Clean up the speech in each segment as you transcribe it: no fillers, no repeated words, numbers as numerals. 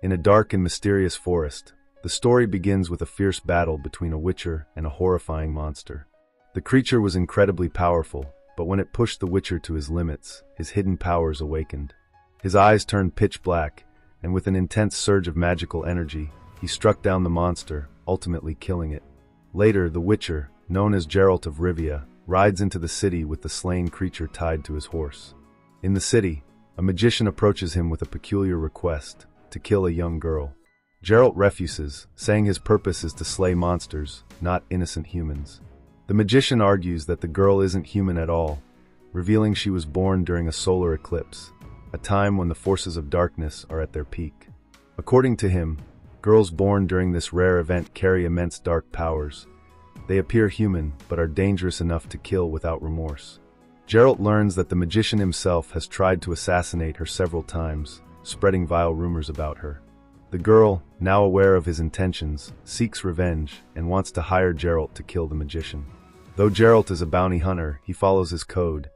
In a dark and mysterious forest, the story begins with a fierce battle between a witcher and a horrifying monster. The creature was incredibly powerful, but when it pushed the witcher to his limits, his hidden powers awakened. His eyes turned pitch black, and with an intense surge of magical energy, he struck down the monster, ultimately killing it. Later, the witcher, known as Geralt of Rivia, rides into the city with the slain creature tied to his horse. In the city, a magician approaches him with a peculiar request: to kill a young girl. Geralt refuses, saying his purpose is to slay monsters, not innocent humans. The magician argues that the girl isn't human at all, revealing she was born during a solar eclipse, a time when the forces of darkness are at their peak. According to him, girls born during this rare event carry immense dark powers. They appear human, but are dangerous enough to kill without remorse. Geralt learns that the magician himself has tried to assassinate her several times, spreading vile rumors about her. The girl, now aware of his intentions, seeks revenge and wants to hire Geralt to kill the magician. Though Geralt is a bounty hunter, he follows his code.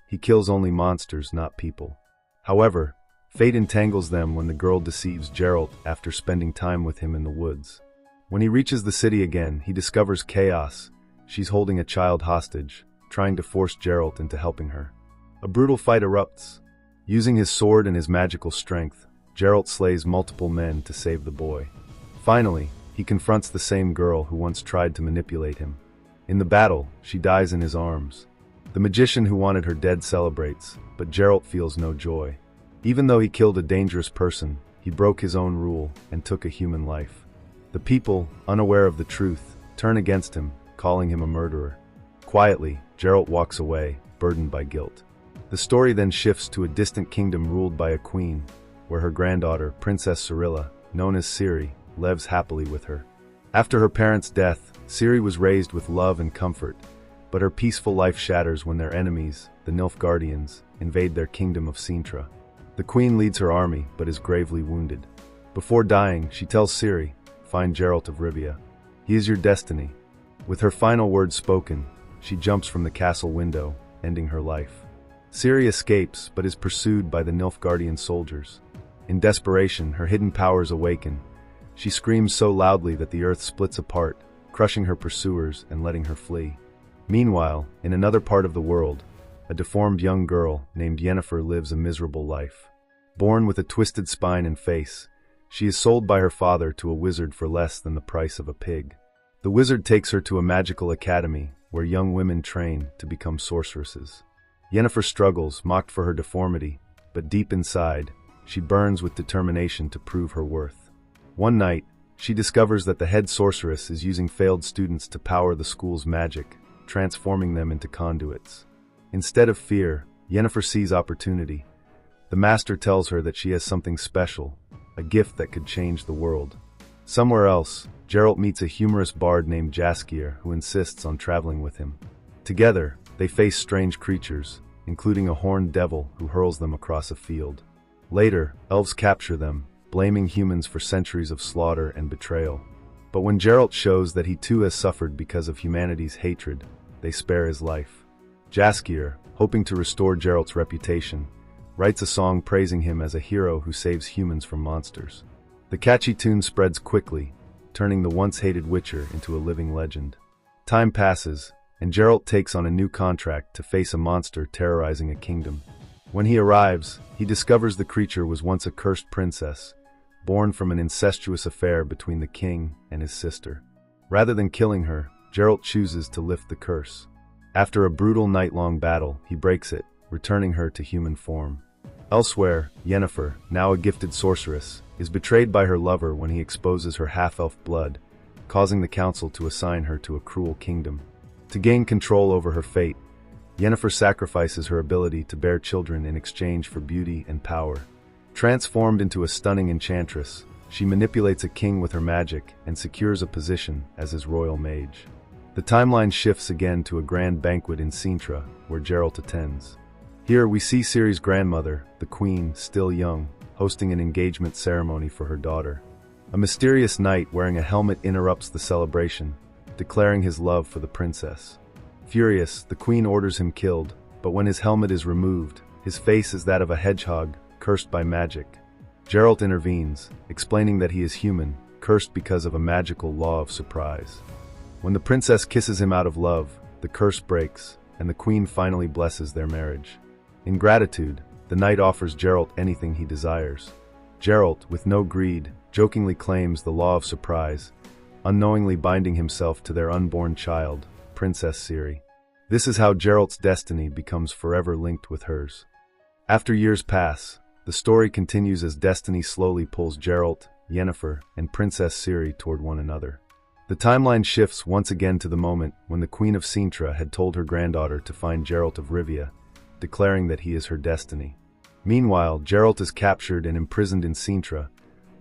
He kills only monsters, not people. However, fate entangles them when the girl deceives Geralt after spending time with him in the woods. When he reaches the city again, he discovers chaos. She's holding a child hostage, trying to force Geralt into helping her. A brutal fight erupts. Using his sword and his magical strength, Geralt slays multiple men to save the boy. Finally, he confronts the same girl who once tried to manipulate him. In the battle, she dies in his arms. The magician who wanted her dead celebrates, but Geralt feels no joy. Even though he killed a dangerous person, he broke his own rule and took a human life. The people, unaware of the truth, turn against him, calling him a murderer. Quietly, Geralt walks away, burdened by guilt. The story then shifts to a distant kingdom ruled by a queen, where her granddaughter, Princess Cirilla, known as Ciri, lives happily with her. After her parents' death, Ciri was raised with love and comfort, but her peaceful life shatters when their enemies, the Nilfgaardians, invade their kingdom of Sintra. The queen leads her army, but is gravely wounded. Before dying, she tells Ciri, "Find Geralt of Rivia. He is your destiny." With her final words spoken, she jumps from the castle window, ending her life. Ciri escapes, but is pursued by the Nilfgaardian soldiers. In desperation, her hidden powers awaken. She screams so loudly that the earth splits apart, crushing her pursuers and letting her flee. Meanwhile, in another part of the world, a deformed young girl named Yennefer lives a miserable life. Born with a twisted spine and face, she is sold by her father to a wizard for less than the price of a pig. The wizard takes her to a magical academy where young women train to become sorceresses. Yennefer struggles, mocked for her deformity, but deep inside, she burns with determination to prove her worth. One night, she discovers that the head sorceress is using failed students to power the school's magic, transforming them into conduits. Instead of fear, Yennefer sees opportunity. The master tells her that she has something special, a gift that could change the world. Somewhere else, Geralt meets a humorous bard named Jaskier who insists on traveling with him. Together, they face strange creatures, including a horned devil who hurls them across a field. Later, elves capture them, blaming humans for centuries of slaughter and betrayal. But when Geralt shows that he too has suffered because of humanity's hatred, they spare his life. Jaskier, hoping to restore Geralt's reputation, writes a song praising him as a hero who saves humans from monsters. The catchy tune spreads quickly, turning the once-hated Witcher into a living legend. Time passes, and Geralt takes on a new contract to face a monster terrorizing a kingdom. When he arrives, he discovers the creature was once a cursed princess, born from an incestuous affair between the king and his sister. Rather than killing her, Geralt chooses to lift the curse. After a brutal night-long battle, he breaks it, returning her to human form. Elsewhere, Yennefer, now a gifted sorceress, is betrayed by her lover when he exposes her half-elf blood, causing the council to assign her to a cruel kingdom. To gain control over her fate, Yennefer sacrifices her ability to bear children in exchange for beauty and power. Transformed into a stunning enchantress, she manipulates a king with her magic and secures a position as his royal mage. The timeline shifts again to a grand banquet in Sintra, where Geralt attends. Here we see Ciri's grandmother, the queen, still young, hosting an engagement ceremony for her daughter. A mysterious knight wearing a helmet interrupts the celebration, declaring his love for the princess. Furious, the queen orders him killed, but when his helmet is removed, his face is that of a hedgehog, cursed by magic. Geralt intervenes, explaining that he is human, cursed because of a magical law of surprise. When the princess kisses him out of love, the curse breaks, and the queen finally blesses their marriage. In gratitude, the knight offers Geralt anything he desires. Geralt, with no greed, jokingly claims the law of surprise, unknowingly binding himself to their unborn child, Princess Ciri. This is how Geralt's destiny becomes forever linked with hers. After years pass, the story continues as destiny slowly pulls Geralt, Yennefer, and Princess Ciri toward one another. The timeline shifts once again to the moment when the Queen of Cintra had told her granddaughter to find Geralt of Rivia, declaring that he is her destiny. Meanwhile, Geralt is captured and imprisoned in Cintra,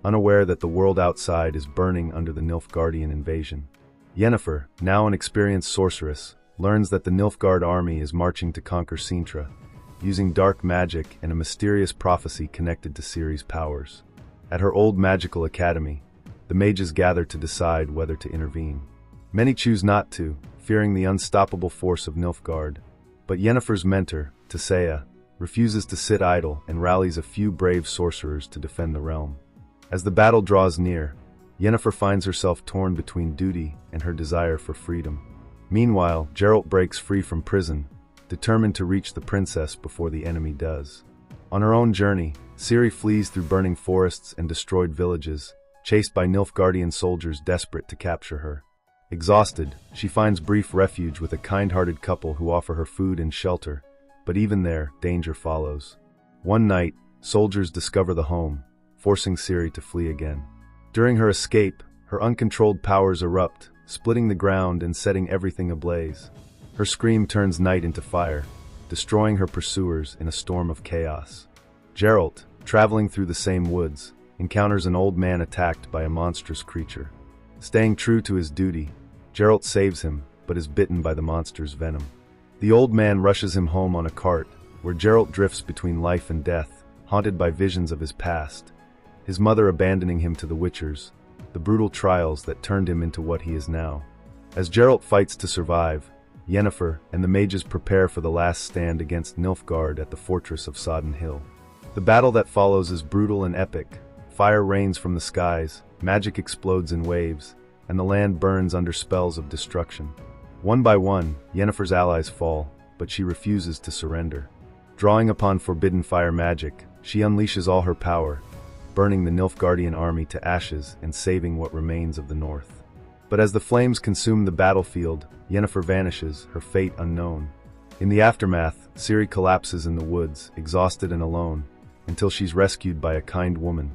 unaware that the world outside is burning under the Nilfgaardian invasion. Yennefer, now an experienced sorceress, learns that the Nilfgaard army is marching to conquer Cintra, using dark magic and a mysterious prophecy connected to Ciri's powers. At her old magical academy, the mages gather to decide whether to intervene. Many choose not to, fearing the unstoppable force of Nilfgaard, but Yennefer's mentor, Tissaia, refuses to sit idle and rallies a few brave sorcerers to defend the realm. As the battle draws near, Yennefer finds herself torn between duty and her desire for freedom. Meanwhile, Geralt breaks free from prison, determined to reach the princess before the enemy does. On her own journey, Ciri flees through burning forests and destroyed villages, chased by Nilfgaardian soldiers desperate to capture her. Exhausted, she finds brief refuge with a kind-hearted couple who offer her food and shelter, but even there, danger follows. One night, soldiers discover the home, forcing Ciri to flee again. During her escape, her uncontrolled powers erupt, splitting the ground and setting everything ablaze. Her scream turns night into fire, destroying her pursuers in a storm of chaos. Geralt, traveling through the same woods, encounters an old man attacked by a monstrous creature. Staying true to his duty, Geralt saves him, but is bitten by the monster's venom. The old man rushes him home on a cart, where Geralt drifts between life and death, haunted by visions of his past, his mother abandoning him to the Witchers, the brutal trials that turned him into what he is now. As Geralt fights to survive, Yennefer and the mages prepare for the last stand against Nilfgaard at the fortress of Sodden Hill. The battle that follows is brutal and epic. Fire rains from the skies, magic explodes in waves, and the land burns under spells of destruction. One by one, Yennefer's allies fall, but she refuses to surrender. Drawing upon forbidden fire magic, she unleashes all her power, burning the Nilfgaardian army to ashes and saving what remains of the north. But as the flames consume the battlefield, Yennefer vanishes, her fate unknown. In the aftermath, Ciri collapses in the woods, exhausted and alone, until she's rescued by a kind woman,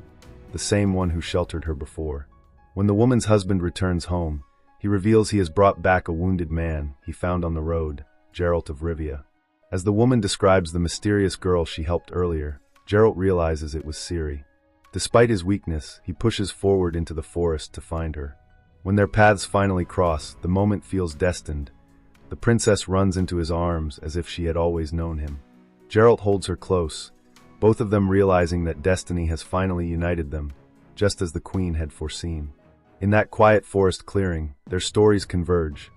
the same one who sheltered her before. When the woman's husband returns home, he reveals he has brought back a wounded man he found on the road, Geralt of Rivia. As the woman describes the mysterious girl she helped earlier, Geralt realizes it was Ciri. Despite his weakness, he pushes forward into the forest to find her. When their paths finally cross, the moment feels destined. The princess runs into his arms as if she had always known him. Geralt holds her close, both of them realizing that destiny has finally united them, just as the queen had foreseen. In that quiet forest clearing, their stories converge.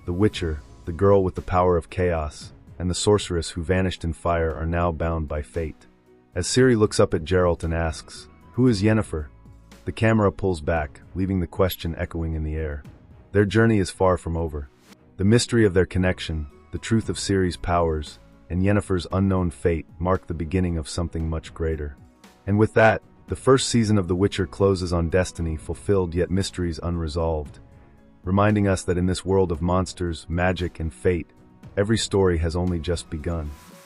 The Witcher, the girl with the power of chaos, and the sorceress who vanished in fire are now bound by fate. As Ciri looks up at Geralt and asks, "Who is Yennefer?" the camera pulls back, leaving the question echoing in the air. Their journey is far from over. The mystery of their connection, the truth of Ciri's powers, and Yennefer's unknown fate mark the beginning of something much greater. And with that, the first season of The Witcher closes on destiny fulfilled yet mysteries unresolved, reminding us that in this world of monsters, magic, and fate, every story has only just begun.